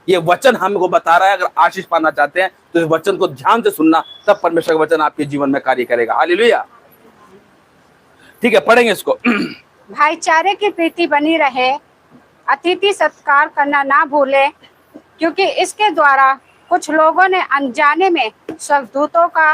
ये वचन हमको बता रहा है, अगर आशीष पाना चाहते हैं तो इस वचन को ध्यान से सुनना, तब परमेश्वर का वचन आपके जीवन में कार्य करेगा। हालेलुया। ठीक है, पढ़ेंगे इसको। भाईचारे की प्रीति बनी रहे, अतिथि सत्कार करना ना भूले, क्योंकि इसके द्वारा कुछ लोगों ने अनजाने में स्वर्गदूतों का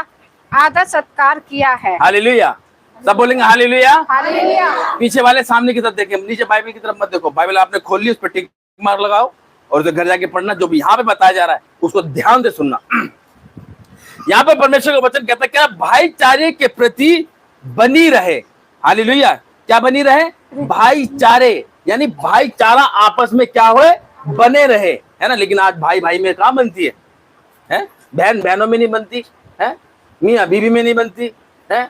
आदर सत्कार किया है। हालेलुया। सब बोलेंगे हालेलुया। हालेलुया। पीछे वाले सामने की तरफ देखें, नीचे बाइबल की तरफ मत देखो। बाइबल आपने खोल ली, उस पर टिक मार्क लगाओ और उसे घर जाके पढ़ना। जो भी यहाँ पे बताया जा रहा है उसको ध्यान से सुनना। यहाँ पे परमेश्वर का वचन कहता है क्या? भाईचारे के प्रति बनी रहे। हालेलुया। क्या बनी रहे? भाईचारे, यानी भाईचारा आपस में क्या हो, बने रहे, है ना। लेकिन आज भाई भाई में कहाँ बनती है? बहन बहनों में नहीं बनती है, मियाँ बीवी में नहीं बनती है,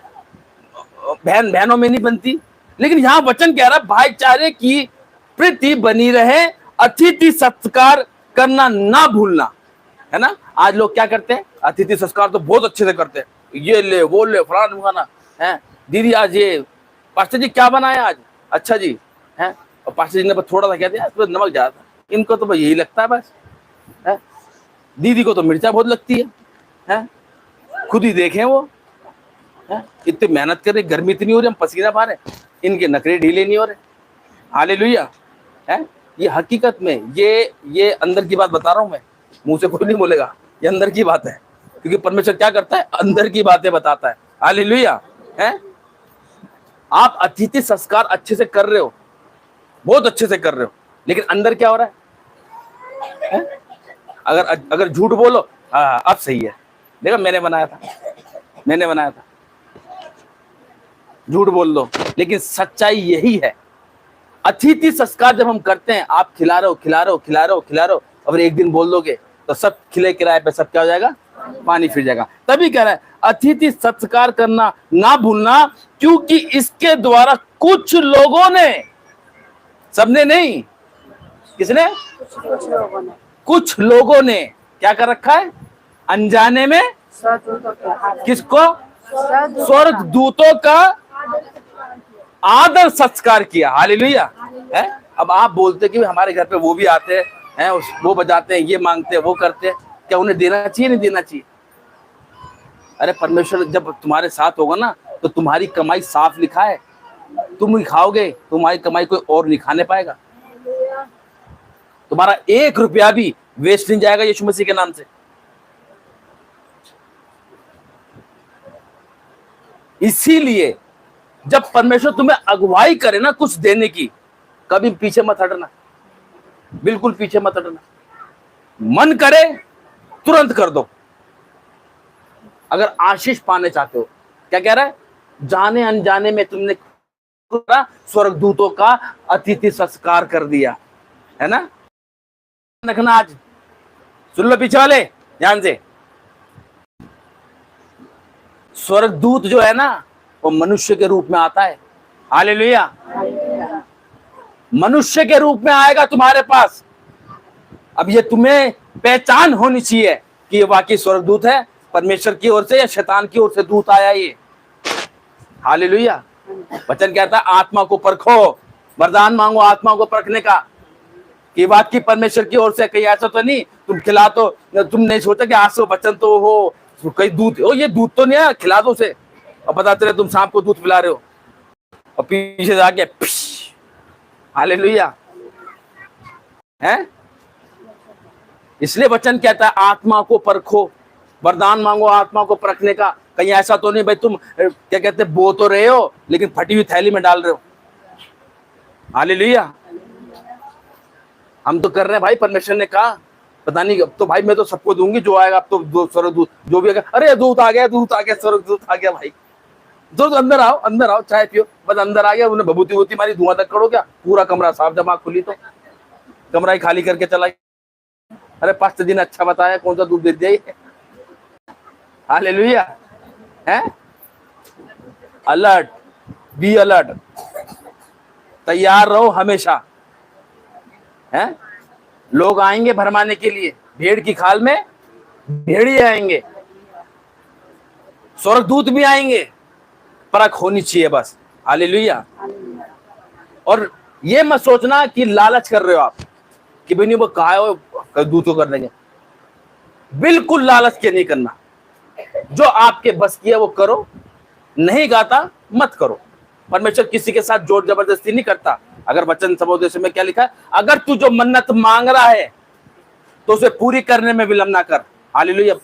बहन बहनों में नहीं बनती। लेकिन यहाँ वचन कह रहा है भाईचारे की प्रीति बनी रहे, अतिथि सत्कार करना ना भूलना, है ना। आज लोग क्या करते हैं? अतिथि सत्कार तो बहुत अच्छे से करते हैं, ये ले वो ले फलाना खाना है। दीदी आज ये पास्टर जी क्या बनाया आज? अच्छा जी है। और पास्टर जी ने बस थोड़ा सा कह दिया, इसमें नमक ज्यादा था। इनको तो बस यही लगता है बस है। दीदी को तो मिर्चा बहुत लगती है? खुद ही देखें वो इतनी मेहनत कर रहे, गर्मी इतनी हो रही, हम पसीना पा रहे, इनके नखरे ढीले नहीं हो रहे। हालेलुया है। ये हकीकत में ये अंदर की बात बता रहा हूं मैं, मुंह से कोई नहीं बोलेगा, ये अंदर की बात है। क्योंकि परमेश्वर क्या करता है? अंदर की बातें बताता है। हालेलुया है। आप अतिथि संस्कार अच्छे से कर रहे हो, बहुत अच्छे से कर रहे हो, लेकिन अंदर क्या हो रहा है? अगर झूठ बोलो, हाँ अब सही है, देखो मैंने बनाया था, झूठ बोल दो। लेकिन सच्चाई यही है, अतिथि संस्कार जब हम करते हैं, आप खिला रहे हो, और एक दिन बोल दोगे तो सब खिले किराए पे सब क्या हो जाएगा? पानी फिर जाएगा। तभी कह रहा है अतिथि सत्कार करना ना भूलना, क्योंकि इसके द्वारा कुछ लोगों ने, सबने नहीं, किसने? कुछ लोगों ने क्या कर रखा है? अनजाने में किसको? स्वर्गदूतों का आदर सत्कार किया। हालेलुया है। अब आप बोलते कि हमारे घर पे वो भी आते हैं, वो बजाते हैं, ये मांगते हैं, वो करते हैं, क्या उन्हें देना चाहिए? नहीं देना चाहिए? अरे परमेश्वर जब तुम्हारे साथ होगा ना, तो तुम्हारी कमाई साफ लिखा है, तुम ही खाओगे, तुम्हारी कमाई कोई और नहीं खाने पाएगा। तुम्हारा 1 रुपया भी वेस्ट नहीं जाएगा यीशु मसीह के नाम से। इसीलिए जब परमेश्वर तुम्हें अगुवाई करे ना कुछ देने की, कभी पीछे मत हटना, बिल्कुल पीछे मत हटना। मन करे तुरंत कर दो। अगर आशीष पाने चाहते हो, क्या कह रहा है? जाने अनजाने में तुमने स्वर्गदूतों का अतिथि संस्कार कर दिया, है ना। रखना आज, सुन लो पीछे वाले ध्यान से। स्वर्गदूत जो है ना, वो मनुष्य के रूप में आता है। हालेलुया। मनुष्य के रूप में आएगा तुम्हारे पास। अब ये तुम्हें पहचान होनी चाहिए कि ये वाकई स्वर्गदूत है, परमेश्वर की ओर से या शैतान की ओर से दूत आया ये। हालेलुया। वचन कहता है आत्मा को परखो, वरदान मांगो आत्मा को परखने का। ये बात की परमेश्वर की ओर से, कहीं ऐसा तो नहीं तुम खिला तो, तुम नहीं सोचा कि आज से वचन तो हो, कहीं दूध हो, ये दूध तो नहीं है, खिला दो उसे, और पता चले तुम सांप को दूध पिला रहे हो और पीछे जाके। हालेलुया है। इसलिए वचन कहता है आत्मा को परखो, वरदान मांगो आत्मा को परखने का। कहीं ऐसा तो नहीं भाई तुम क्या कहते बो तो रहे हो लेकिन फटी हुई थैली में डाल रहे हो। हालेलुया। हम तो कर रहे हैं भाई, परमेश्वर ने कहा पता नहीं, अब तो भाई मैं तो सबको दूंगी जो आएगा। अब तो स्वर्गदूत जो भी आएगा, अरे दूत आ गया, स्वर्गदूत आ गया भाई। तो अंदर आओ, चाय पियो। बस अंदर आ गया, उन्हें भभूति वूती मारी, धुआं तक करो क्या, पूरा कमरा साफ, जब आँख खुली तो कमरा ही खाली करके चला गया। अरे 5 दिन अच्छा बताया, कौन सा दूध दे दिया। हालेलुया है। अलर्ट, बी अलर्ट, तैयार रहो हमेशा है। लोग आएंगे भरमाने के लिए, भेड़ की खाल में भेड़िए आएंगे, स्वर्गदूत भी आएंगे, परख होनी चाहिए बस। हालेलुया। और ये मत सोचना कि लालच कर रहे हो आप कि भाई नहीं वो कभी दूध को कर देंगे। बिल्कुल लालच के नहीं करना, जो आपके बस की है वो करो, नहीं गाता मत करो। परमेश्वर किसी के साथ जोर जबरदस्ती नहीं करता। अगर वचन सबोदेश में क्या लिखा है, अगर तू जो मन्नत मांग रहा है तो उसे पूरी करने में विलंब ना कर। हालेलुया।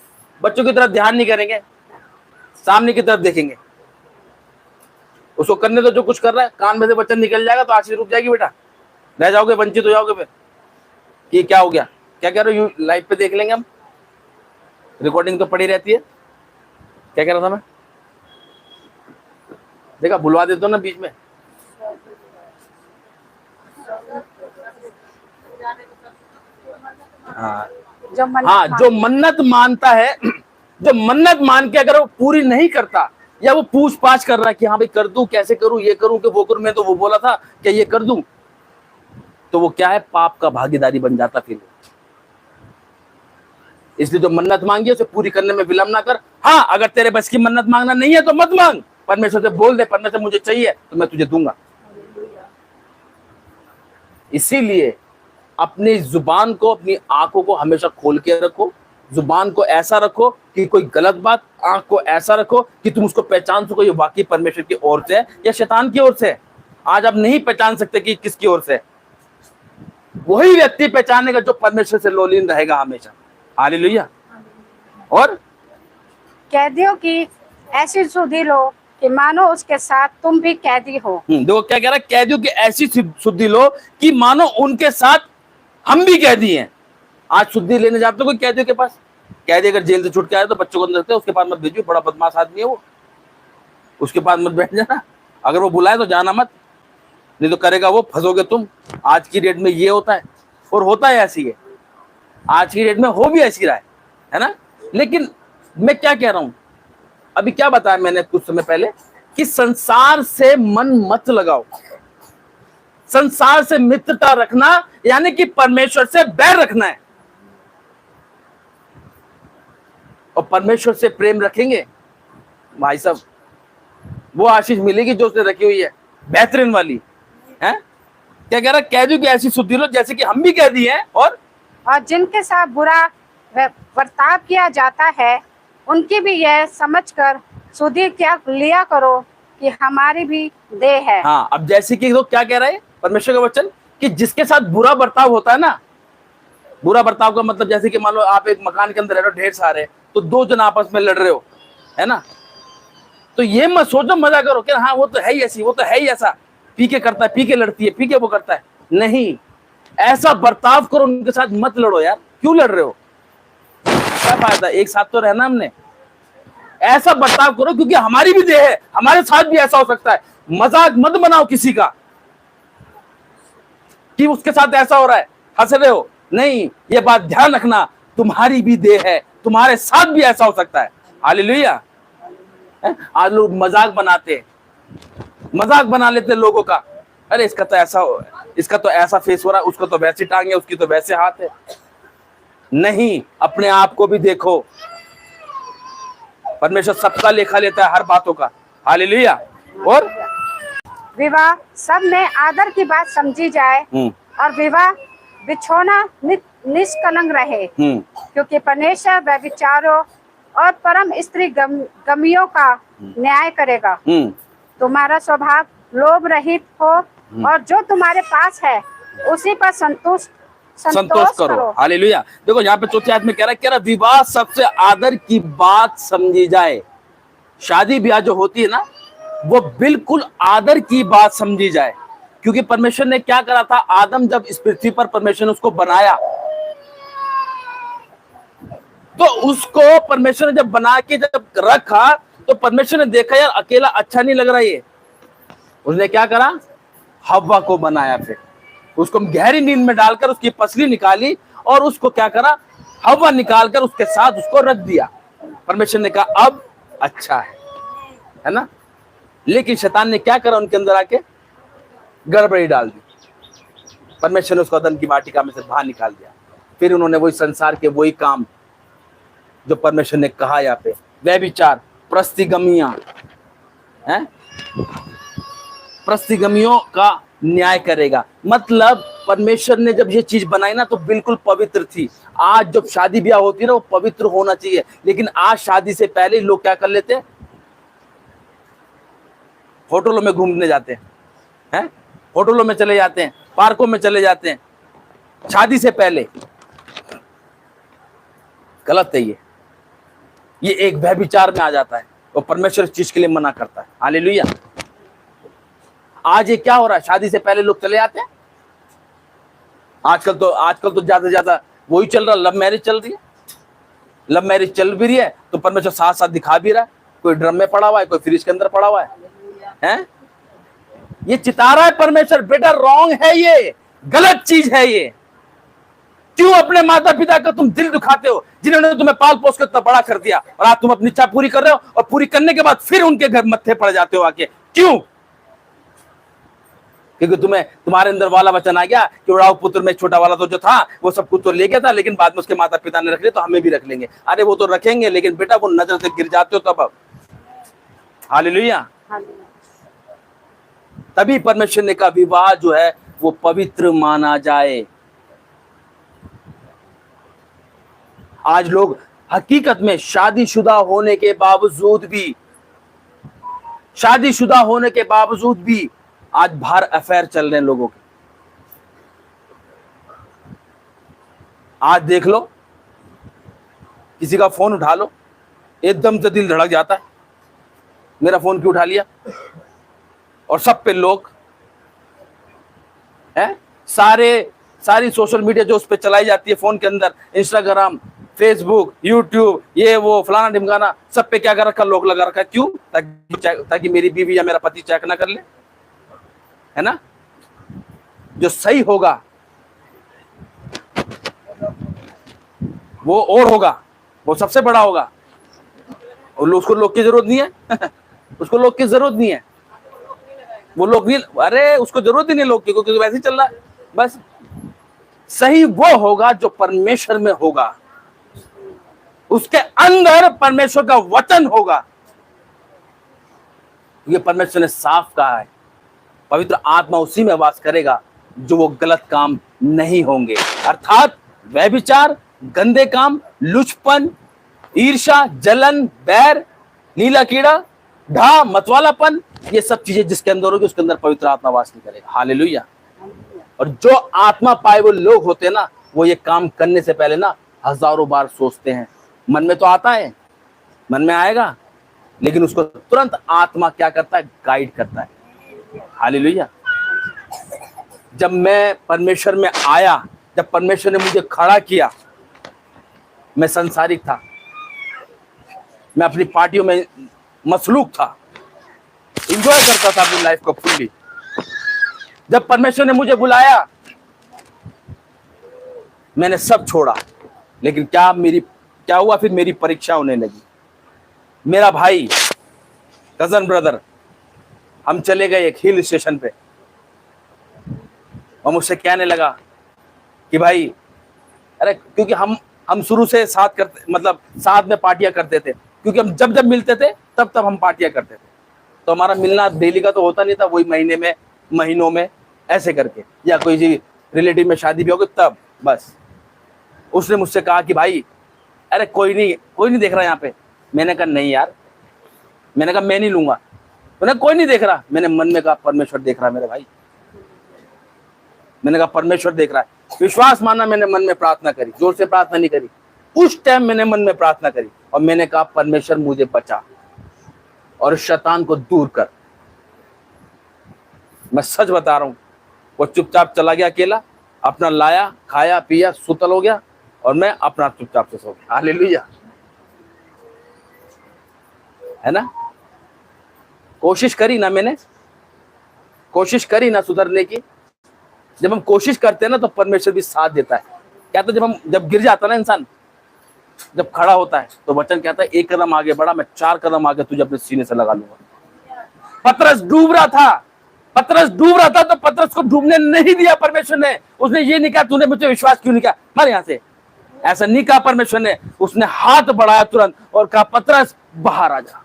बच्चों की तरफ ध्यान नहीं करेंगे, सामने की तरफ देखेंगे, उसको करने तो जो कुछ कर रहा है। कान में से वचन निकल जाएगा तो आशीष रुक जाएगी बेटा, रह जाओगे, वंचित हो जाओगे। फिर ये क्या हो गया, क्या कह रहे हो, लाइव पे देख लेंगे हम, रिकॉर्डिंग तो पड़ी रहती है। क्या कह रहा था मैं, देखा भुलवा देता हूँ ना बीच में। हाँ, जो मन्नत मानता है, जो मन्नत मान के अगर वो पूरी नहीं करता, या वो पूछ पाछ कर रहा है कि हाँ भाई कर दूं, कैसे करूं, ये करूं कि वो करूं, मैं तो वो बोला था कि ये कर दूं, तो वो क्या है, पाप का भागीदारी बन जाता फिर। इसलिए जो मन्नत मांगी है उसे पूरी करने में विलंब ना कर। हाँ, अगर तेरे बस की मन्नत मांगना नहीं है तो मत मांग, परमेश्वर से बोल दे, परमेश्वर मुझे चाहिए तो मैं तुझे दूंगा। इसीलिए अपनी जुबान को, अपनी आंखों को हमेशा खोल के रखो। जुबान को ऐसा रखो कि कोई गलत बात, आंख को ऐसा रखो कि तुम उसको पहचान सको, ये वाकई परमेश्वर की ओर से है या शैतान की ओर से है। आज आप नहीं पहचान सकते कि किसकी ओर से है। वही व्यक्ति पहचानेगा जो परमेश्वर से लोलीन रहेगा हमेशा। हालेलुया। और कैदियों की ऐसी सुधि लो कि मानो उसके साथ तुम भी कैदी हो। देखो क्या कह रहा है, कैदियों की ऐसी शुद्धि लो कि मानो उनके साथ हम भी कैदी हैं। आज शुद्धि लेने जाते हो कोई कैदियों के पास, कैदी अगर जेल से छूट के आए तो बच्चों को अंदर रखते हैं, उसके पास मत भेजिए, बड़ा बदमाश आदमी है वो, उसके पास मत बैठ जाना। अगर वो बुलाए तो जाना मत, नहीं तो करेगा वो, फंसोगे तुम। आज की डेट में ये होता है, और होता है ऐसी है, आज की डेट में हो भी ऐसी रहा है ना। लेकिन मैं क्या कह रहा हूं, अभी क्या बताया मैंने कुछ समय पहले, कि संसार से मन मत लगाओ। संसार से मित्रता रखना यानी कि परमेश्वर से बैर रखना है। और परमेश्वर से प्रेम रखेंगे भाई साहब, वो आशीष मिलेगी जो उसने रखी हुई है, बेहतरीन वाली है। क्या कह रहा है, कैदियों की ऐसी शुद्धि लो जैसे कि हम भी कैदी हैं। और जिनके साथ बुरा बर्ताव किया जाता है उनकी भी यह समझकर शुद्धि क्या लिया करो कि हमारी भी देह है। हाँ, अब जैसे कि लोग क्या कह रहे हैं परमेश्वर का वचन, कि जिसके साथ बुरा बर्ताव होता है ना, बुरा बर्ताव का मतलब जैसे कि मान लो आप एक मकान के अंदर रह रहे हो, ढेर सारे, तो दो जन आपस में लड़ रहे हो, है ना, तो ये मत सोचो मजा करो कि हाँ वो तो है ही ऐसी, वो तो है ही ऐसा, पी के करता है, पी के लड़ती है, पी के वो करता है। नहीं, ऐसा बर्ताव करो, उनके साथ मत लड़ो यार, क्यों लड़ रहे हो, क्या फायदा, एक साथ तो रहना हमने। ऐसा बर्ताव करो क्योंकि हमारी भी देह है, हमारे साथ भी ऐसा हो सकता है। मजाक मत बनाओ किसी का कि उसके साथ ऐसा हो रहा है, हंस रहे हो, नहीं, ये बात ध्यान रखना, तुम्हारी भी देह है, तुम्हारे साथ भी ऐसा हो सकता है। हालेलुया। आज लोग मजाक बनाते, मजाक बना लेते लोगों का, अरे इसका तो ऐसा हो, इसका तो ऐसा फेस हो रहा है, उसका तो वैसी टांग है, उसकी तो वैसे हाथ है। नहीं, अपने आप को भी देखो, परमेश्वर सबका लेखा लेता है, हर बातों का। हालेलुया। और विवाह सब में आदर की बात समझी जाए और विवाह बिछोना निष्कलंक रहे, क्योंकि परमेश्वर व्यभिचारों और परम स्त्री गमियों का न्याय करेगा। तुम्हारा स्वभाव लोभ रहित हो और जो तुम्हारे पास है उसी पर संतोष करो। हालेलुया। देखो यहाँ पे चौथे आयत में कह रहा है विवाह सबसे आदर की बात समझी जाए। शादी ब्याह जो होती है ना, वो बिल्कुल आदर की बात समझी जाए, क्योंकि परमेश्वर ने क्या करा था, आदम जब इस पृथ्वी पर परमेश्वर ने उसको बनाया, तो उसको परमेश्वर ने जब बना के जब रखा तो परमेश्वर ने देखा यार अकेला अच्छा नहीं लग रहा ये, उसने क्या करा, हव्वा को बनाया, फिर उसको गहरी नींद में डालकर उसकी पसली निकाली और उसको क्या करा, हव्वा निकालकर उसके साथ उसको रख दिया। परमेश्वर ने कहा अब अच्छा है ना। लेकिन शैतान ने क्या करा, उनके अंदर आके गड़बड़ी डाल दी। परमेश्वर ने उसको अदन की वाटिका में से बाहर निकाल दिया। फिर उन्होंने वही संसार के वही काम जो परमेश्वर ने कहा यहाँ पे, व्यभिचार, प्रस्तिगमियां हैं, प्रस्तिगमियों का न्याय करेगा। मतलब परमेश्वर ने जब ये चीज बनाई ना तो बिल्कुल पवित्र थी। आज जब शादी ब्याह होती है ना वो पवित्र होना चाहिए, लेकिन आज शादी से पहले लोग क्या कर लेते हैं, होटलों में घूमने जाते हैं, होटलों में चले जाते हैं, पार्कों में चले जाते हैं शादी से पहले। गलत है ये एक व्यभिचार में आ जाता है और परमेश्वर इस चीज के लिए मना करता है। हालेलुया। आज ये क्या हो रहा है, शादी से पहले लोग चले जाते हैं। आजकल तो ज्यादा से ज्यादा वही चल रहा, लव मैरिज चल रही है। लव मैरिज चल भी रही है तो परमेश्वर साथ साथ दिखा भी रहा है, कोई ड्रम में पड़ा हुआ है, कोई फ्रिज के अंदर पड़ा हुआ है? ये चिता रहा है परमेश्वर, बेटा रॉन्ग है, ये गलत चीज है। ये क्यों अपने माता पिता का तुम दिल दुखाते हो, जिन्होंने तुम्हें पाल पोस कर इतना बड़ा कर दिया, और आज तुम अपनी इच्छा पूरी कर रहे हो और पूरी करने के बाद फिर उनके घर मत्थे पड़ जाते हो आके। क्यों? क्योंकि तुम्हारे अंदर वाला वचन आ गया कि उड़ाऊ पुत्र में छोटा वाला तो जो था वो सब कुछ तो ले गया था, लेकिन बाद में उसके माता पिता ने रख लिया तो हमें भी रख लेंगे। अरे वो तो रखेंगे, लेकिन बेटा वो नजर से गिर जाते हो तब। हालेलुया। तभी परमेश्वर ने कहा विवाह जो है वो पवित्र माना जाए। आज लोग हकीकत में शादीशुदा होने के बावजूद भी आज बाहर अफेयर चल रहे हैं लोगों के। आज देख लो, किसी का फोन उठा लो, एकदम से दिल धड़क जाता है, मेरा फोन क्यों उठा लिया। और सब पे लोग हैं, सारी सोशल मीडिया जो उस पे चलाई जाती है फोन के अंदर, इंस्टाग्राम, फेसबुक, यूट्यूब, ये वो फलाना ढिमकाना, सब पे क्या कर रखा, लोग लगा रखा है। क्यों? ताकि मेरी बीवी या मेरा पति चेक ना कर ले, है ना। जो सही होगा वो और होगा, वो सबसे बड़ा होगा, और उसको लोग की जरूरत नहीं है उसको लोग की जरूरत नहीं है, वो लोग नहीं, अरे उसको जरूरत ही नहीं लोग की, क्योंकि वैसे ही चल रहा है। बस सही वो होगा जो परमेश्वर में होगा, उसके अंदर परमेश्वर का वचन होगा। ये परमेश्वर ने साफ कहा है, पवित्र आत्मा उसी में वास करेगा जो वो गलत काम नहीं होंगे, अर्थात व्यभिचार, गंदे काम, लुचपन, ईर्ष्या, जलन, बैर, नीला कीड़ा, ढा, मतवालापन, ये सब चीजें जिसके अंदर होगी उसके अंदर पवित्र आत्मा वास नहीं करेगा। हालेलुया। और जो आत्मा पाए वो लोग होते हैं ना, वो ये काम करने से पहले ना हजारों बार सोचते हैं। मन में तो आता है, मन में आएगा, लेकिन उसको तुरंत आत्मा क्या करता है, गाइड करता है। हालेलुया। जब मैं परमेश्वर में आया, जब परमेश्वर ने मुझे खड़ा किया, मैं संसारिक था, मैं अपनी पार्टियों में मसलूक था, एंजॉय करता था अपनी लाइफ को फुल्ली। जब परमेश्वर ने मुझे बुलाया मैंने सब छोड़ा, लेकिन क्या हुआ फिर, मेरी परीक्षा होने लगी। मेरा भाई, कजन ब्रदर, हम चले गए एक हिल स्टेशन पे, और मुझसे कहने लगा कि भाई, अरे क्योंकि हम शुरू से साथ में पार्टियां करते थे, क्योंकि हम जब मिलते थे तब हम पार्टियां करते थे, तो हमारा मिलना डेली का तो होता नहीं था, वही महीनों में ऐसे करके, या कोई रिलेटिव में शादी भी होगी तब। बस उसने मुझसे कहा कि भाई, अरे कोई नहीं देख रहा यहाँ पे। मैंने कहा नहीं यार, मैंने कहा मैं नहीं लूंगा। मैंने कोई नहीं देख रहा, मैंने मन में कहा परमेश्वर देख रहा है मेरे भाई। मैंने कहा परमेश्वर देख रहा है, विश्वास माना। मैंने मन में प्रार्थना करी, जोर से प्रार्थना नहीं करी, उस टाइम मैंने मन में प्रार्थना करी, और मैंने कहा परमेश्वर मुझे बचा और शैतान को दूर कर। मैं सच बता रहा हूं, वो चुपचाप चला गया अकेला, अपना लाया, खाया पिया, सुतल हो गया, और मैं अपना चुपचाप से सो गया। हालेलुया, है ना। कोशिश करी ना, मैंने कोशिश करी ना सुधरने की। जब हम कोशिश करते हैं ना तो परमेश्वर भी साथ देता है। क्या तो जब गिर जाता है ना इंसान, जब खड़ा होता है तो वचन कहता है एक कदम आगे बढ़ा, मैं 4 कदम आगे तुझे अपने सीने से लगा लूंगा। पतरस डूब रहा था तो पतरस को डूबने नहीं दिया परमेश्वर ने। उसने ये नहीं कहा तूने मुझे विश्वास क्यों नहीं किया, मर यहां से, ऐसा नहीं कहा परमेश्वर ने। उसने हाथ बढ़ाया तुरंत और कहा पतरस बाहर आ जा।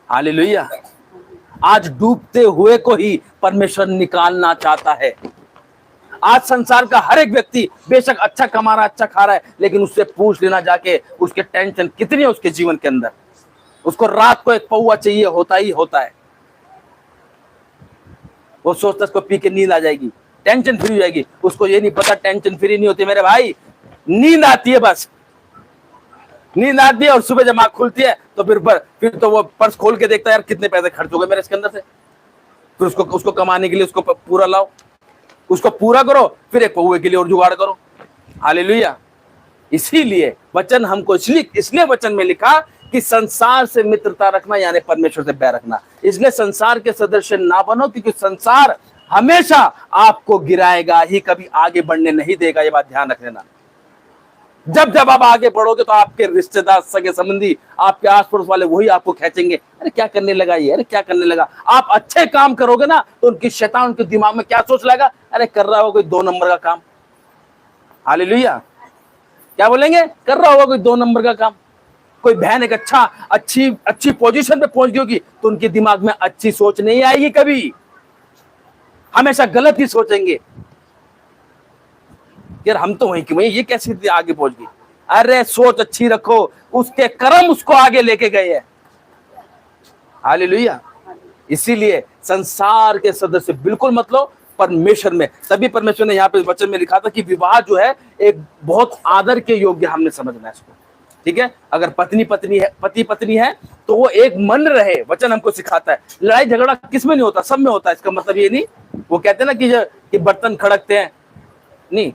हालेलुया। आज डूबते हुए को ही परमेश्वर निकालना चाहता है। आज संसार का हर एक व्यक्ति बेशक अच्छा कमा रहा है, अच्छा खा रहा है, लेकिन उससे पूछ लेना जाके उसके टेंशन कितनी है उसके जीवन के अंदर। उसको रात को एक पौवा चाहिए, होता ही होता है। वो सोचता है उसको पी के नींद आ जाएगी, टेंशन फ्री हो जाएगी। उसको ये नहीं पता टेंशन फ्री नहीं होती मेरे भाई, नींद आती है, बस नींद आती है। और सुबह जब आंख खुलती है तो फिर तो वो पर्स खोल के देखता है, यार कितने पैसे खर्च हो गए मेरे इसके अंदर से। फिर उसको कमाने के लिए उसको पूरा लाओ, उसको पूरा करो, फिर एक पौवे के लिए और जुगाड़ करो। हालेलुया। इसीलिए वचन हमको इसलिए वचन में लिखा कि संसार से मित्रता रखना यानी परमेश्वर से बैर रखना। इसलिए संसार के सदस्य ना बनो, क्योंकि संसार हमेशा आपको गिराएगा ही, कभी आगे बढ़ने नहीं देगा। ये बात ध्यान रख लेना। जब जब आप आगे बढ़ोगे तो आपके रिश्तेदार, सगे संबंधी, आपके आस पड़ोस वाले वही आपको खींचेंगे, अरे क्या करने लगा ये, अरे क्या करने लगा। आप अच्छे काम करोगे ना तो उनकी शैतान उनके दिमाग में क्या सोच लाएगा, अरे कर रहा होगा कोई 2 नंबर का काम। हालेलुया। क्या बोलेंगे, कर रहा होगा कोई 2 नंबर का काम। कोई बहन एक अच्छी पोजीशन पे पहुंच गई होगी तो उनके दिमाग में अच्छी सोच नहीं आएगी, कभी हमेशा गलत ही सोचेंगे। यार हम तो वहीं कि वहीं, ये कैसे आगे पहुंच गई। अरे सोच अच्छी रखो, उसके कर्म उसको आगे लेके गए हैं। हालेलुया। इसीलिए संसार के सदस्य बिल्कुल मत लो, परमेश्वर में। तभी परमेश्वर ने यहाँ पे वचन में लिखा था कि विवाह जो है एक बहुत आदर के योग्य हमने समझना है इसको। ठीक है, अगर पति पत्नी है तो वो एक मन रहे। वचन हमको सिखाता है लड़ाई झगड़ा किस में नहीं होता, सब में होता है। इसका मतलब ये नहीं, वो कहते हैं ना कि बर्तन खड़कते हैं, नहीं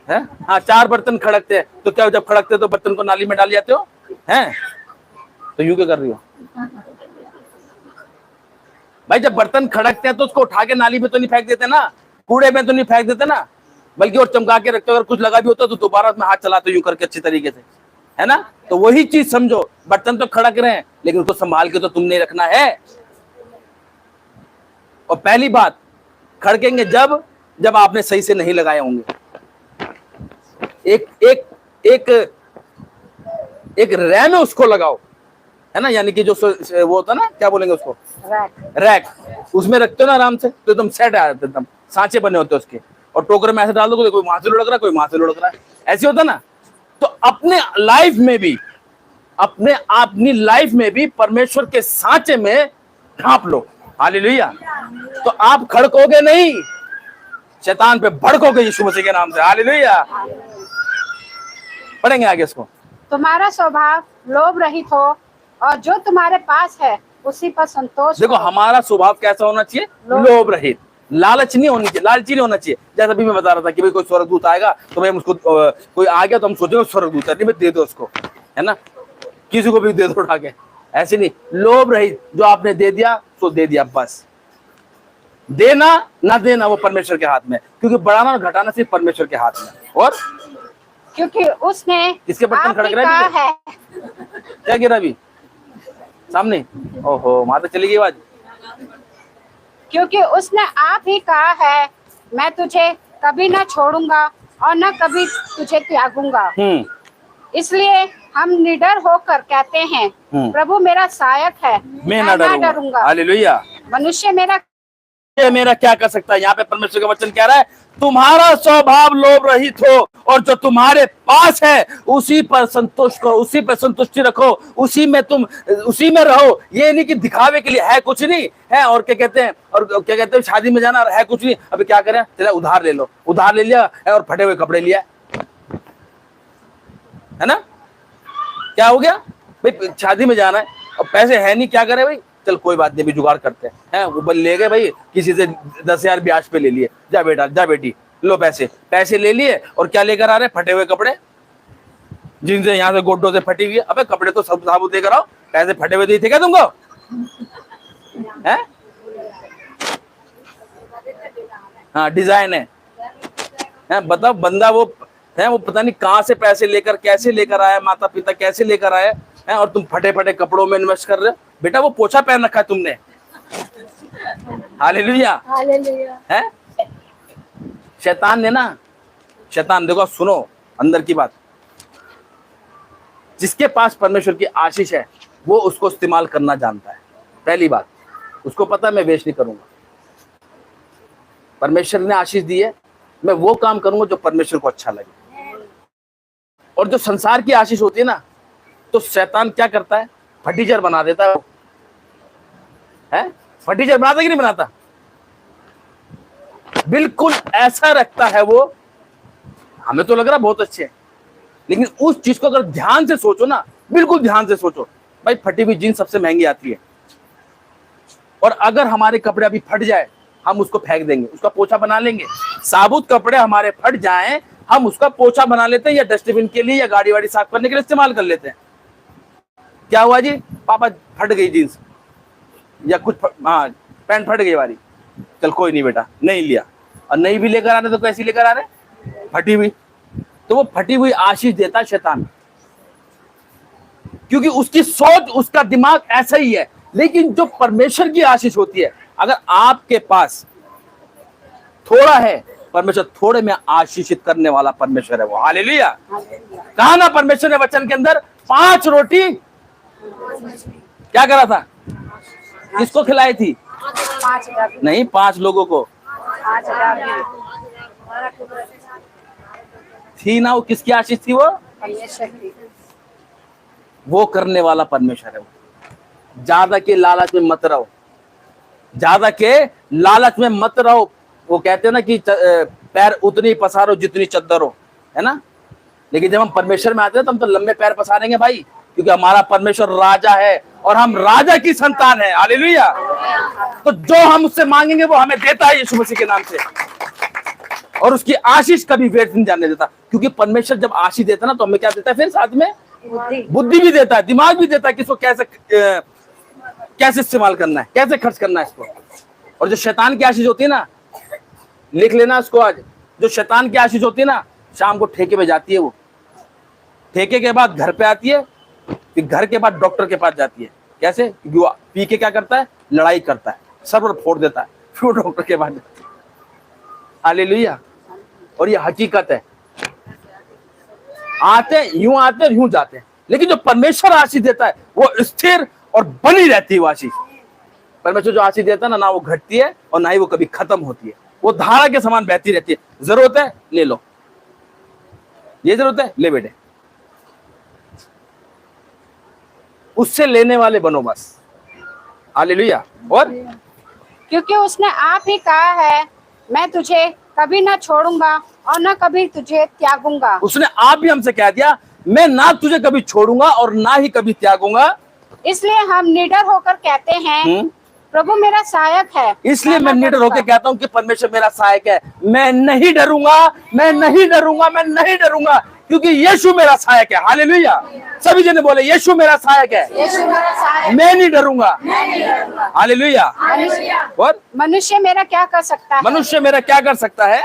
है, हाँ 4 बर्तन खड़कते हैं तो क्या जब खड़कते हैं तो बर्तन को नाली में डाल जाते हो हैं, तो यूं क्या कर रही हो भाई। जब बर्तन खड़कते हैं तो उसको उठा के नाली में तो नहीं फेंक देते ना, कूड़े में तो नहीं फेंक देते ना, बल्कि और चमका के रखते हो। अगर कुछ लगा भी होता तो दोबारा में हाथ चलाते यूं करके अच्छी तरीके से, है ना। तो वही चीज समझो, बर्तन तो खड़क रहे हैं लेकिन उसको संभाल के तो तुमने रखना है। और पहली बात, खड़केंगे जब आपने सही से नहीं लगाए होंगे। एक रैम में उसको लगाओ, है ना, यानी कि जो वो होता ना, क्या बोलेंगे उसको, रैक। उसमें रखते हो ना आराम से तो एकदम सेट आ जाते, एकदम सांचे बने होते उसके। और टोकरे में ऐसे डाल दो, कोई वहां से लुढ़क रहा है, कोई वहां से लुढ़क रहा है, ऐसे होता ना। तो अपनी लाइफ में भी परमेश्वर के सांचे में ढांप लो। हालेलुया। तो आप खड़कोगे नहीं, शैतान पे भड़कोगे यीशु मसीह के नाम से। हालेलुया। पढ़ेंगे आगे इसको। तुम्हारा स्वभाव लोभ रहित हो और जो तुम्हारे पास है उसी पर संतोष। देखो हमारा स्वभाव कैसा होना चाहिए, लोभ रहित। लालच नहीं होनी चाहिए, लालची नहीं होना चाहिए। जैसा भी मैं बता रहा था कि भाई कोई स्वर्गदूत आएगा तो भाई हम उसको, कोई आ गया तो हम सोचेंगे स्वर्गदूत है, नहीं भाई दे दो उसको, है ना, किसी को भी दे दो उठा के। ऐसे नहीं, लोभ रहित, जो आपने दे दिया तो दे दिया, बस। देना ना देना वो परमेश्वर के हाथ में, क्योंकि बढ़ाना और घटाना सिर्फ परमेश्वर के हाथ में। और क्योंकि उसने किसके बर्तन खड़क रहे हैं, क्या गिरा अभी सामने, ओहो वहां तक चली गई आवाज। क्योंकि उसने आप ही कहा है, मैं तुझे कभी ना छोड़ूंगा और न कभी तुझे त्यागूंगा। इसलिए हम निडर होकर कहते हैं, प्रभु मेरा सहायक है, मैं ना डरूंगा। हालेलुया। मनुष्य मेरा क्या कर सकता है। यहाँ पे परमेश्वर का वचन कह रहा है, तुम्हारा स्वभाव लोभ रहित हो और जो तुम्हारे पास है उसी पर संतोष करो, उसी पर संतुष्टि रखो, उसी में रहो। ये नहीं कि दिखावे के लिए है कुछ नहीं है, और क्या कहते हैं शादी में जाना है कुछ नहीं, अभी क्या करें, चला उधार ले लो, उधार ले लिया है और फटे हुए कपड़े लिया, है ना। क्या हो गया भाई, शादी में जाना है और पैसे है नहीं, क्या करे भाई, चल कोई बात नहीं, भी जुगाड़ करते हैं। वो ले गए भाई, किसी से 10,000 ब्याज पे ले लिए, जा बेटा जा बेटी लो पैसे ले लिए, और क्या लेकर आ रहे, फटे हुए कपड़े, जिनसे यहाँ से गोड्डों से फटी हुई है। अबे कपड़े तो सब साबुत देकर आओ, पैसे फटे हुए दिए थे क्या तुमको, है? हाँ डिजाइन है, बताओ बंदा वो पता नहीं कहाँ से पैसे लेकर कैसे लेकर आया, माता पिता कैसे लेकर आए हैं, और तुम फटे कपड़ों में इन्वेस्ट कर रहे हो। बेटा वो पोछा पहन रखा है तुमने। हालेलुया। है शैतान देखो, सुनो अंदर की बात, जिसके पास परमेश्वर की आशीष है वो उसको इस्तेमाल करना जानता है। पहली बात, उसको पता है मैं वेस्ट नहीं करूंगा। परमेश्वर ने आशीष दी है, मैं वो काम करूंगा जो परमेश्वर को अच्छा लगे। और जो संसार की आशीष होती है ना, तो शैतान क्या करता है, फटीचर बना देता है। है फटीचर बनाता कि नहीं बनाता? बिल्कुल ऐसा रखता है वो। हमें तो लग रहा बहुत अच्छे है, लेकिन उस चीज को अगर ध्यान से सोचो ना, बिल्कुल ध्यान से सोचो, भाई फटी हुई जीन्स सबसे महंगी आती है, और अगर हमारे कपड़े अभी फट जाए हम उसको फेंक देंगे, उसका पोछा बना लेंगे। साबुत कपड़े हमारे फट जाएं, हम उसका पोछा बना लेते हैं, या डस्टबिन के लिए या गाड़ी वाड़ी साफ करने के लिए इस्तेमाल कर लेते हैं। क्या हुआ जी, पापा फट गई जीन्स या कुछ हाँ पैंट फट गई हमारी, चल कोई नहीं बेटा, नहीं लिया। और नहीं भी लेकर आ रहे तो कैसी लेकर आ रहे, फटी हुई। तो वो फटी हुई आशीष देता है शैतान, क्योंकि उसकी सोच, उसका दिमाग ऐसा ही है। लेकिन जो परमेश्वर की आशीष होती है, अगर आपके पास थोड़ा है, परमेश्वर थोड़े में आशीषित करने वाला परमेश्वर है वो। हालेलुया। कहा ना परमेश्वर ने वचन के अंदर 5 रोटी क्या करा था, किसको खिलाई थी? 5,000 नहीं, 5 लोगों को 5,000 थी ना। वो किसकी आशीष थी? वो परमेश्वर की। वो करने वाला परमेश्वर है वो। ज्यादा के लालच में मत रहो, ज्यादा के लालच में मत रहो। वो कहते हैं ना कि पैर उतनी पसारो जितनी चद्दर हो, है ना। लेकिन जब हम परमेश्वर में आते हैं तो हम तो लंबे पैर पसारेंगे भाई, क्योंकि हमारा परमेश्वर राजा है और हम राजा की संतान है। हालेलुया। तो जो हम उससे मांगेंगे वो हमें देता है यीशु मसीह के नाम से, और उसकी आशीष कभी व्यर्थ नहीं जाने देता। क्योंकि परमेश्वर जब आशीष देता है ना, तो हमें क्या देता है, फिर साथ में बुद्धि भी देता है, दिमाग भी देता है कि इसको कैसे इस्तेमाल करना है, कैसे खर्च करना है इसको। और जो शैतान की आशीष होती है ना, लिख लेना इसको आज, जो शैतान की आशीष होती है ना, शाम को ठेके पे जाती है वो, ठेके के बाद घर पे आती है, फिर घर के बाद डॉक्टर के पास जाती है। कैसे? क्योंकि वो पी के क्या करता है, लड़ाई करता है, सर्वर फोड़ देता है, फिर डॉक्टर के पास जाती है। हालेलुया। और ये हकीकत है, आते यूं जाते हैं। लेकिन जो परमेश्वर आशीष देता है वो स्थिर और बनी रहती है। वो आशीष, परमेश्वर जो आशीष देता है ना वो घटती है और ना ही वो कभी खत्म होती है। वो धारा के समान बहती रहती है। जरूरत है ले लो, ये जरूरत है ले बेटे, उससे लेने वाले बनो बस। हालेलुया। और क्योंकि उसने आप ही कहा है, मैं तुझे कभी ना छोड़ूंगा और ना कभी तुझे त्यागूंगा। उसने आप भी हमसे कह दिया, मैं ना तुझे कभी छोड़ूंगा और ना ही कभी त्यागूंगा। इसलिए हम निडर होकर कहते हैं, प्रभु मेरा सहायक है। इसलिए मैं निडर होकर कहता हूं कि परमेश्वर मेरा सहायक है। मैं नहीं डरूंगा, मैं नहीं डरूंगा, मैं नहीं डरूंगा, क्योंकि यीशु मेरा सहायक है। हालेलुया। सभी जने बोले यीशु मेरा सहायक है, यीशु मेरा सहायक, मैं नहीं डरूंगा। हालेलुया। और मनुष्य मेरा क्या कर सकता है? मनुष्य मेरा क्या कर सकता है?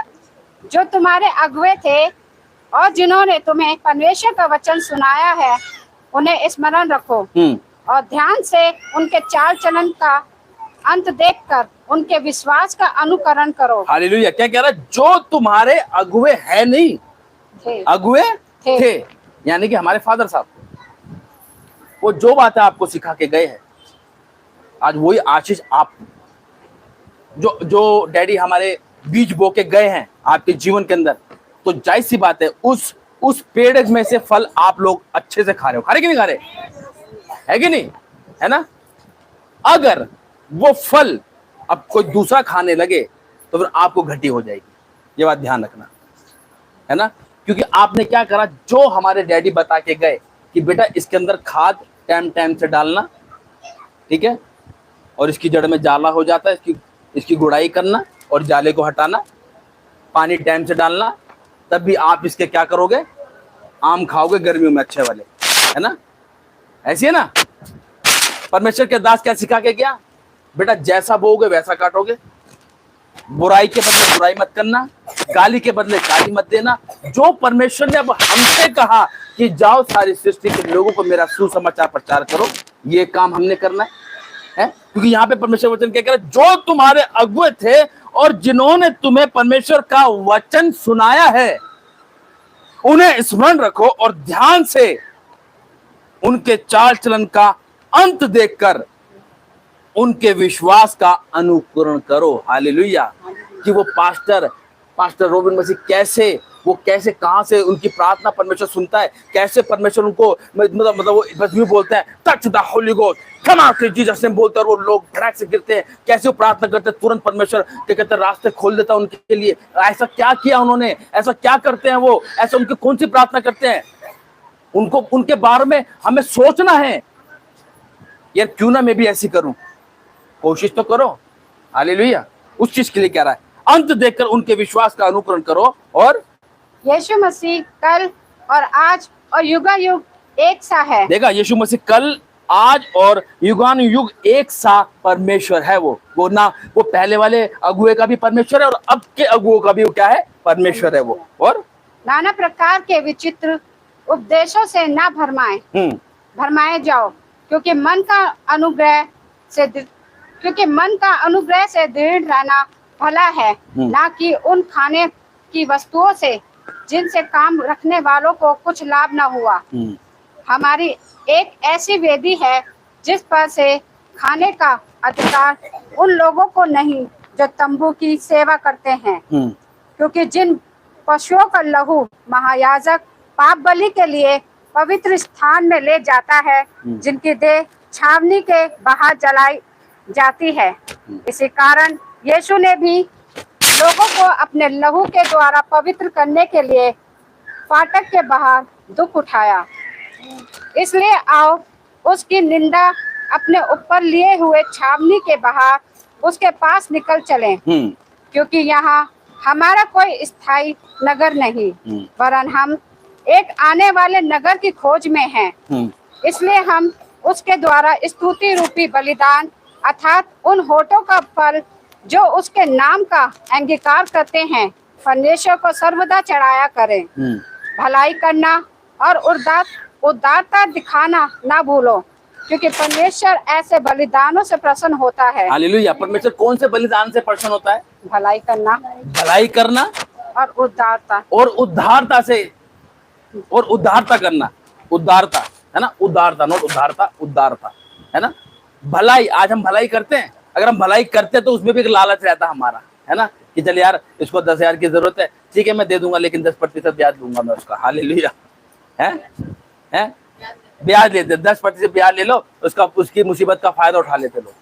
जो तुम्हारे अगुवे थे और जिन्होंने तुम्हें परमेश्वर का वचन सुनाया है, उन्हें स्मरण रखो और ध्यान से उनके चाल चलन का अंत देखकर उनके विश्वास का अनुकरण करो। हालेलुया। क्या कह रहा है? जो तुम्हारे अगुवे है, नहीं अगुवे थे, यानी कि हमारे फादर साहब, वो जो बातें आपको सिखा के गए हैं, आज वही आशीष आप, जो डैडी हमारे बीज बो के गए हैं आपके जीवन के अंदर, तो जाहिर सी बात है उस पेड़ में से फल आप लोग अच्छे से खा रहे हो। खा रहे कि नहीं खा रहे? है कि नहीं? है ना। अगर वो फल अब कोई दूसरा खाने लगे तो फिर आपको घटी हो जाएगी। ये बात ध्यान रखना, है ना। क्योंकि आपने क्या करा, जो हमारे डैडी बता के गए कि बेटा इसके अंदर खाद टाइम टाइम से डालना, ठीक है, और इसकी जड़ में जाला हो जाता है, इसकी गुड़ाई करना और जाले को हटाना, पानी टाइम से डालना, तब भी आप इसके क्या करोगे, आम खाओगे गर्मियों में अच्छे वाले, है ना। ऐसी है ना। परमेश्वर के दास क्या सिखा के गया, बेटा जैसा बोओगे वैसा काटोगे, बुराई के बदले बुराई मत करना, गाली के बदले गाली मत देना। जो परमेश्वर ने अब हमसे कहा कि जाओ सारी सृष्टि के लोगों को मेरा सुसमाचार प्रचार करो, ये काम हमने करना है। क्योंकि यहाँ पे परमेश्वर वचन क्या कह रहा है, जो तुम्हारे अगुवे थे और जिन्होंने तुम्हें परमेश्वर का वचन सुनाया है, उन्हें स्मरण रखो और ध्यान से उनके चाल चलन का अंत देखकर उनके विश्वास का अनुकरण करो। हालेलुया। कि वो पास्टर रोबिन मसीह कैसे कहां से उनकी प्रार्थना परमेश्वर सुनता है, कैसे परमेश्वर उनको मतलब वो बस यूं बोलते हैं touch the Holi ghost, come out in Jesus name बोलते हैं और वो लोग धड़ाक से गिरते हैं। कैसे वो प्रार्थना करते हैं, तुरंत परमेश्वर क्या कहते हैं रास्ते खोल देता है उनके लिए। ऐसा क्या किया उन्होंने, ऐसा क्या करते हैं वो, ऐसा उनकी कौन सी प्रार्थना करते हैं, उनको उनके बारे में हमें सोचना है। यार क्यों ना मैं भी ऐसी करूं, कोशिश तो करो। हालेलुया। उस चीज के लिए कह रहा है, अंत देखकर उनके विश्वास का अनुकरण करो। और यीशु मसीह कल और आज और युगायुग एक सा है। देखा, यीशु मसीह कल आज और युगान युग एक सा परमेश्वर है। वो ना वो पहले वाले अगुए का भी परमेश्वर है और अब के अगुओं का भी वो क्या है, परमेश्वर है वो। और नाना प्रकार के विचित्र उपदेशों से ना भरमाए जाओ, क्योंकि मन का अनुग्रह से दृढ़ रहना भला है, ना कि उन खाने की वस्तुओं से जिनसे काम रखने वालों को कुछ लाभ न हुआ। हमारी एक ऐसी वेदी है जिस पर से खाने का अधिकार उन लोगों को नहीं जो तंबू की सेवा करते हैं, क्योंकि जिन पशुओं का लहू महायाजक पाप बलि के लिए पवित्र स्थान में ले जाता है, जिनकी देह छावनी के बाहर जलाई जाती है। इसी कारण यीशु ने भी लोगों को अपने लहू के द्वारा पवित्र करने के लिए फाटक के बाहर दुख उठाया। इसलिए आओ उसकी निंदा अपने ऊपर लिए हुए छावनी के बाहर उसके पास निकल चलें, क्योंकि यहाँ हमारा कोई स्थायी नगर नहीं, वरन हम एक आने वाले नगर की खोज में हैं। इसलिए हम उसके द्वारा स्तुति रूपी बलिदान अर्थात उन होठों का फल जो उसके नाम का अंगीकार करते हैं परमेश्वर को सर्वदा चढ़ाया करें। भलाई करना और उदारता दिखाना ना भूलो, क्योंकि परमेश्वर ऐसे बलिदानों से प्रसन्न होता है। हालेलुया। परमेश्वर कौन से बलिदान से प्रसन्न होता है? भलाई करना और उदारता से, और उदारता करना, उदारता है ना, उदारता नोट उदारता, उदारता है ना। भलाई, आज हम भलाई करते हैं, अगर हम भलाई करते हैं तो उसमें भी एक लालच रहता हमारा, है ना, कि चल यार इसको 10,000 की जरूरत है, ठीक है मैं दे दूंगा, लेकिन 10% ब्याज दूंगा मैं उसका। हालेलुया। है ब्याज लेते, 10% ब्याज ले लो, उसकी मुसीबत का फायदा उठा लेते लोग,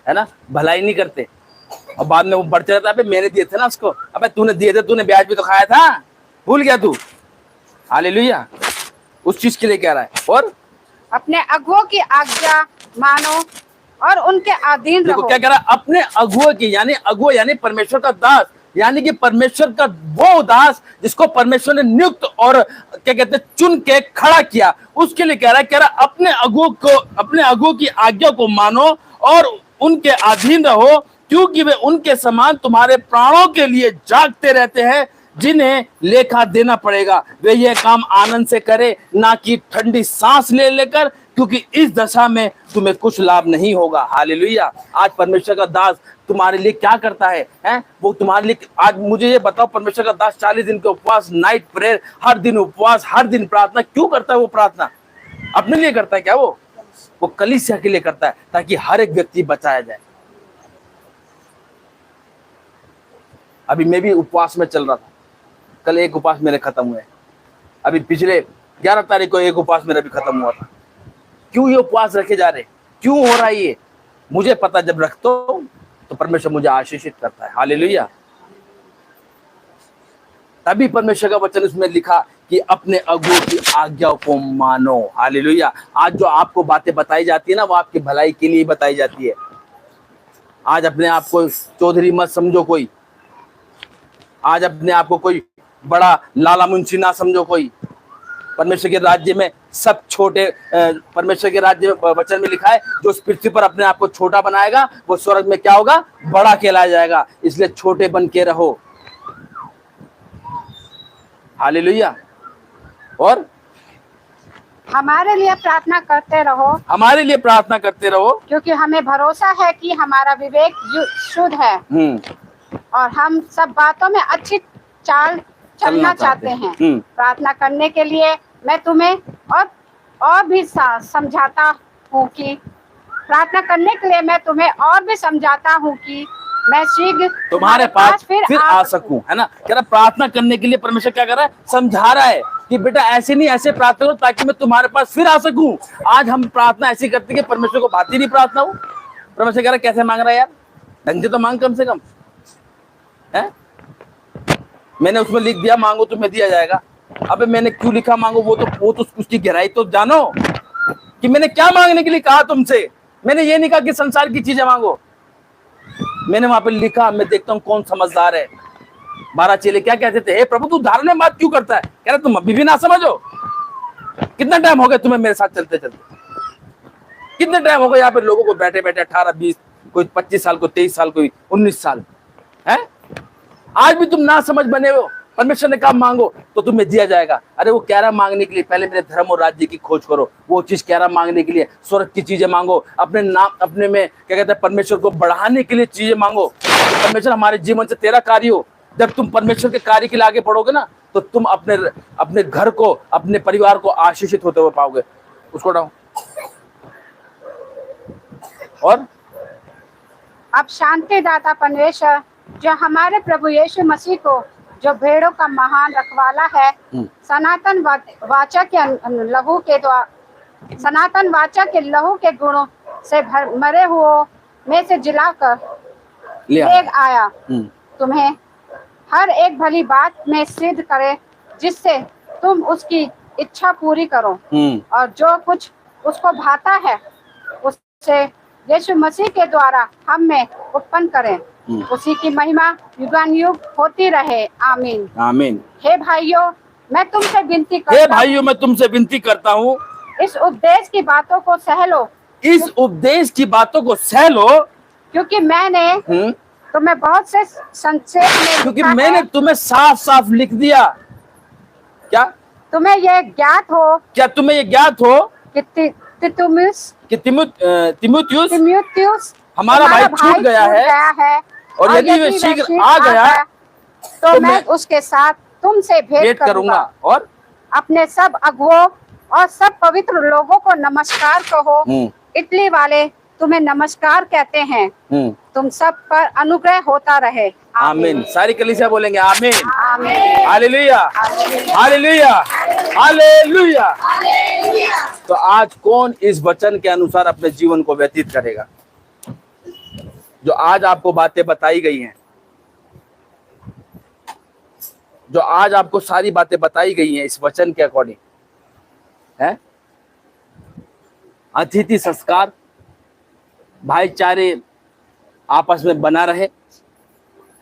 है ना। भलाई नहीं करते और बाद में वो बढ़ते रहता है, मैंने दिए थे ना उसको, अबे तूने दिए थे, तूने ब्याज भी तो खाया था, भूल गया तू। हालेलुया। उस चीज के लिए कह रहा है। और अपने अगुओं की आज्ञा मानो और उनके अधीन रहो। क्या कह रहा है? अपने अगुओं की, यानी अगुआ यानी परमेश्वर का दास, यानी कि परमेश्वर का वो दास जिसको परमेश्वर ने नियुक्त और क्या कहते हैं चुन के खड़ा किया, उसके लिए कह रहा है अपने अगुओं की आज्ञा को मानो और उनके अधीन रहो, क्योंकि वे उनके समान तुम्हारे प्राणों के लिए जागते रहते हैं, जिन्हें लेखा देना पड़ेगा। वे यह काम आनंद से करे, ना कि ठंडी सांस ले लेकर, क्योंकि इस दशा में तुम्हें कुछ लाभ नहीं होगा। हालेलुया। आज परमेश्वर का दास तुम्हारे लिए क्या करता है? वो तुम्हारे लिए, आज मुझे ये बताओ, परमेश्वर का दास 40 दिन के उपवास, नाइट प्रेयर, हर दिन उपवास, हर दिन प्रार्थना क्यों करता है? वो प्रार्थना अपने लिए करता है क्या? वो कलीसिया के लिए करता है, ताकि हर एक व्यक्ति बचाया जाए। अभी मैं भी उपवास में चल रहा था, कल एक उपवास मेरे खत्म हुए, अभी पिछले 11 तारीख को एक उपवास मेरा भी खत्म हुआ था। क्यों ये उपवास रखे जा रहे, क्यों हो रहा है ये? मुझे पता, जब रखता हूं तो परमेश्वर मुझे आशीषित करता है। हालेलुया। तभी परमेश्वर का वचन उसमें लिखा कि अपने अगुओं की आज्ञा को मानो। हालेलुया। आज जो आपको बातें बताई जाती है ना, वो आपकी भलाई के लिए बताई जाती है। आज अपने आप को चौधरी मत समझो कोई, आज अपने आप को कोई बड़ा लाला मुंशी ना समझो कोई। परमेश्वर के राज्य में सब छोटे, परमेश्वर के राज्य में वचन में लिखा है, जो इस पृथ्वी पर अपने आप को छोटा बनाएगा वो स्वर्ग में क्या होगा? बड़ा कहलाया जाएगा। इसलिए छोटे बन के रहो। हालेलुया। और हमारे लिए प्रार्थना करते रहो, हमारे लिए प्रार्थना करते रहो, क्योंकि हमें भरोसा है कि हमारा विवेक शुद्ध है और हम सब बातों में अच्छी चाल चलना चाहते हैं। प्रार्थना करने के लिए मैं तुम्हें और भी समझाता हूँ कि प्रार्थना करने के लिए मैं तुम्हें और भी समझाता हूँ कि मैं शीघ्र तुम्हारे पास फिर आ सकूं, है ना। कह रहा प्रार्थना करने के लिए परमेश्वर क्या कर रहा है, समझा रहा है कि बेटा ऐसे नहीं ऐसे प्रार्थना करो ताकि मैं तुम्हारे पास फिर आ सकूं। आज हम प्रार्थना ऐसी करते कि परमेश्वर को भाती नहीं प्रार्थना हो। परमेश्वर कह रहा है कैसे मांग रहा है यार, ढंग से तो मांग कम से कम, है। मैंने उसमें लिख दिया मांगो तुम्हें दिया जाएगा। अबे मैंने क्यों लिखा मांगो, वो तो उसकी गहराई तो जानो कि मैंने क्या मांगने के लिए कहा तुमसे। मैंने ये नहीं कहा कि संसार की चीजें मांगो, मैंने वहां पे लिखा, मैं देखता हूं कौन समझदार है। 12 चेले क्या कहते थे, हे प्रभु तू धारण में बात क्यों करता है। कह रहा तुम अभी भी ना समझो। कितना टाइम हो गया तुम्हें मेरे साथ चलते चलते, कितने टाइम हो गया यहाँ पे लोगों को बैठे बैठे, 18 20, कोई 25 साल, कोई 23 साल, कोई 19 साल है। आज भी तुम ना समझ बने हो। परमेश्वर ने कहा मांगो तो तुम्हें दिया जाएगा। अरे वो कह रहा मांगने के लिए पहले मेरे धर्म और राज्य की खोज करो। वो चीज कह रहा मांगने के लिए स्वर्ग की चीजें मांगो, अपने नाम अपने में क्या कहते हैं परमेश्वर को बढ़ाने के लिए चीजें मांगो। तो परमेश्वर हमारे जीवन से तेरा कार्य हो। जब तुम परमेश्वर के कार्य के लिए आगे बढ़ोगे ना, तो तुम अपने घर को, अपने परिवार को आशीषित होते हुए पाओगे। उसको उठाओ। और अब शांति दाता परमेश्वर जो हमारे प्रभु यीशु मसीह को, जो भेड़ों का महान रखवाला है, सनातन वाचा के लहू के द्वारा, सनातन वाचा के लहू के गुणों से मरे हुओं में से जिलाकर ले आया, तुम्हें हर एक भली बात में सिद्ध करे, जिससे तुम उसकी इच्छा पूरी करो और जो कुछ उसको भाता है उससे यीशु मसीह के द्वारा हम में उत्पन्न करें। उसी की महिमा युगानुयुग होती रहे। आमीन आमीन। हे भाइयों मैं तुमसे विनती करता हूँ, इस उपदेश की बातों को सह लो, इस उपदेश की बातों को सह लो, क्योंकि मैंने तुम्हें बहुत से संक्षेप में, क्योंकि मैंने तुम्हें साफ साफ लिख दिया। क्या तुम्हें यह ज्ञात हो, क्या तुम्हें ये ज्ञात हो कि तिमुथियुस हमारा भाई छूट गया है, और यदि वे शीघ्र आ गया तो मैं उसके साथ तुमसे भेंट करूंगा। और अपने सब अगुओं और सब पवित्र लोगों को नमस्कार कहो। इटली वाले तुम्हें नमस्कार कहते हैं। तुम सब पर अनुग्रह होता रहे। आमीन। सारी कलीसिया बोलेंगे आमीन। आमीन। Hallelujah hallelujah hallelujah. तो आज कौन इस वचन के अनुसार अपने जीवन को व्यतीत करेगा? जो आज आपको बातें बताई गई हैं, जो आज आपको सारी बातें बताई गई हैं इस वचन के अकॉर्डिंग है। अतिथि संस्कार, भाईचारे आपस में बना रहे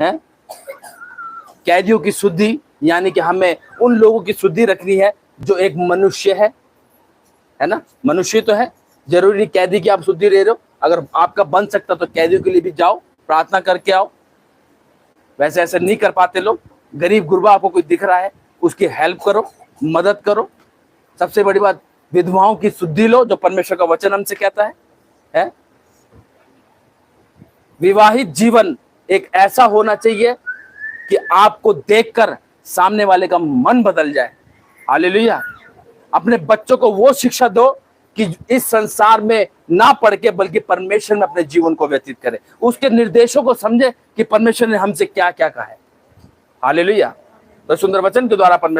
हैं। कैदियों की शुद्धि, यानी कि हमें उन लोगों की शुद्धि रखनी है जो एक मनुष्य है ना। मनुष्य तो है, जरूरी नहीं कैदी की आप शुद्धि ले रहे हो। अगर आपका बन सकता तो कैदियों के लिए भी जाओ, प्रार्थना करके आओ। वैसे ऐसे नहीं कर पाते लोग। गरीब गुरबा आपको कोई दिख रहा है, उसकी हेल्प करो, मदद करो। सबसे बड़ी बात, विधवाओं की शुद्धि लो, जो परमेश्वर का वचन हमसे कहता है? विवाहित जीवन एक ऐसा होना चाहिए कि आपको देखकर सामने वाले का मन बदल जाए। हालेलुया। अपने बच्चों को वो शिक्षा दो कि इस संसार में ना पढ़ के बल्कि परमेश्वर में अपने जीवन को व्यतीत करें। उसके निर्देशों को समझे कि परमेश्वर ने हमसे क्या क्या कहा है। हालेलुया। तो सुंदर वचन के द्वारा परमेश्वर